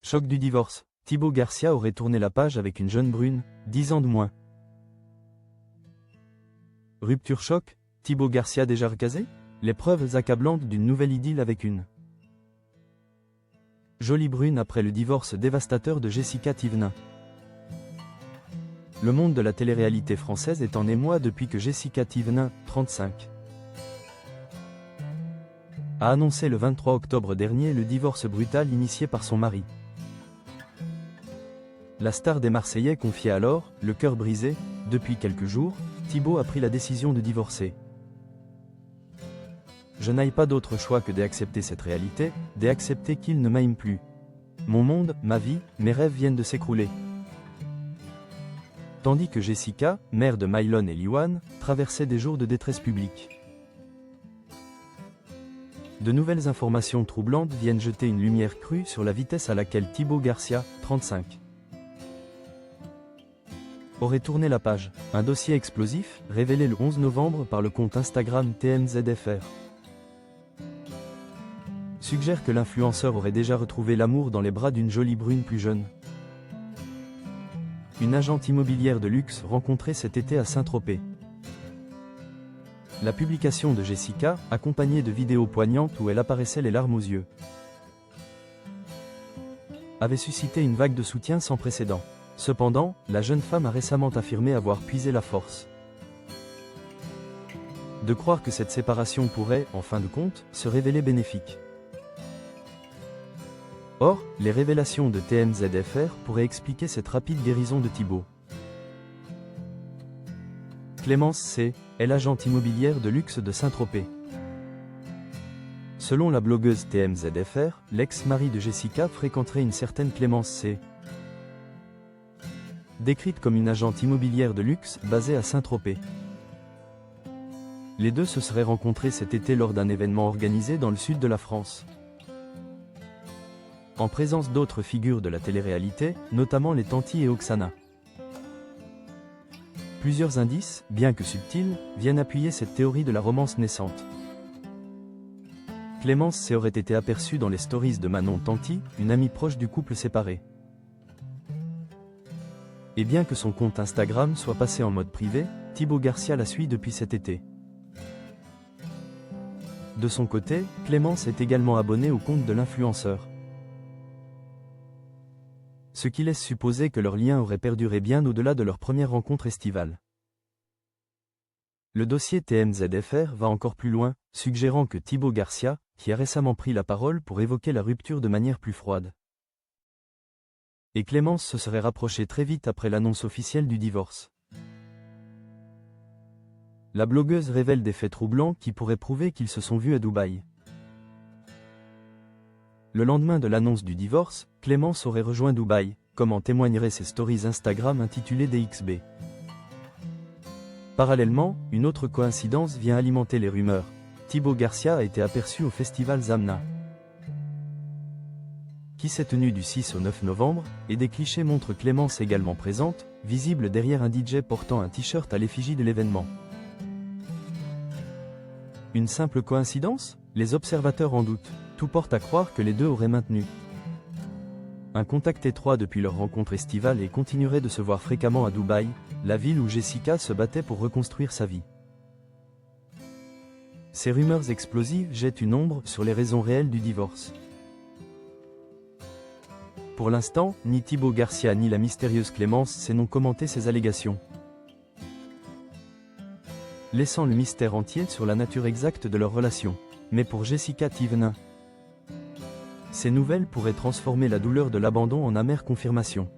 Choc du divorce. Thibaut Garcia aurait tourné la page avec une jeune brune, 10 ans de moins. Rupture choc. Thibaut Garcia déjà recasé? Les preuves accablantes d'une nouvelle idylle avec une jolie brune après le divorce dévastateur de Jessica Thévenin. Le monde de la télé-réalité française est en émoi depuis que Jessica Thévenin, 35, a annoncé le 23 octobre dernier le divorce brutal initié par son mari. La star des Marseillais confiait alors, le cœur brisé, depuis quelques jours, Thibaut a pris la décision de divorcer. Je n'ai pas d'autre choix que d'accepter cette réalité, d'accepter qu'il ne m'aime plus. Mon monde, ma vie, mes rêves viennent de s'écrouler. Tandis que Jessica, mère de Mylon et Liwan, traversait des jours de détresse publique. De nouvelles informations troublantes viennent jeter une lumière crue sur la vitesse à laquelle Thibaut Garcia, 35, aurait tourné la page. Un dossier explosif, révélé le 11 novembre par le compte Instagram TMZFR, suggère que l'influenceur aurait déjà retrouvé l'amour dans les bras d'une jolie brune plus jeune. Une agente immobilière de luxe rencontrée cet été à Saint-Tropez. La publication de Jessica, accompagnée de vidéos poignantes où elle apparaissait les larmes aux yeux, avait suscité une vague de soutien sans précédent. Cependant, la jeune femme a récemment affirmé avoir puisé la force de croire que cette séparation pourrait, en fin de compte, se révéler bénéfique. Or, les révélations de TMZFR pourraient expliquer cette rapide guérison de Thibaut. Clémence C. est l'agente immobilière de luxe de Saint-Tropez. Selon la blogueuse TMZFR, l'ex-mari de Jessica fréquenterait une certaine Clémence C., décrite comme une agente immobilière de luxe basée à Saint-Tropez. Les deux se seraient rencontrés cet été lors d'un événement organisé dans le sud de la France, en présence d'autres figures de la télé-réalité, notamment les Tanti et Oksana. Plusieurs indices, bien que subtils, viennent appuyer cette théorie de la romance naissante. Clémence C. aurait été aperçue dans les stories de Manon Tanti, une amie proche du couple séparé. Et bien que son compte Instagram soit passé en mode privé, Thibaut Garcia la suit depuis cet été. De son côté, Clémence est également abonnée au compte de l'influenceur, ce qui laisse supposer que leur lien aurait perduré bien au-delà de leur première rencontre estivale. Le dossier TMZFR va encore plus loin, suggérant que Thibaut Garcia, qui a récemment pris la parole pour évoquer la rupture de manière plus froide, et Clémence se serait rapprochée très vite après l'annonce officielle du divorce. La blogueuse révèle des faits troublants qui pourraient prouver qu'ils se sont vus à Dubaï. Le lendemain de l'annonce du divorce, Clémence aurait rejoint Dubaï, comme en témoigneraient ses stories Instagram intitulées DXB. Parallèlement, une autre coïncidence vient alimenter les rumeurs. Thibaut Garcia a été aperçu au festival Zamna, qui s'est tenu du 6 au 9 novembre, et des clichés montrent Clémence également présente, visible derrière un DJ portant un t-shirt à l'effigie de l'événement. Une simple coïncidence? Les observateurs en doutent. Tout porte à croire que les deux auraient maintenu un contact étroit depuis leur rencontre estivale et continueraient de se voir fréquemment à Dubaï, la ville où Jessica se battait pour reconstruire sa vie. Ces rumeurs explosives jettent une ombre sur les raisons réelles du divorce. Pour l'instant, ni Thibaut Garcia ni la mystérieuse Clémence C. n'ont commenté ces allégations, laissant le mystère entier sur la nature exacte de leur relation. Mais pour Jessica Thévenin, ces nouvelles pourraient transformer la douleur de l'abandon en amère confirmation.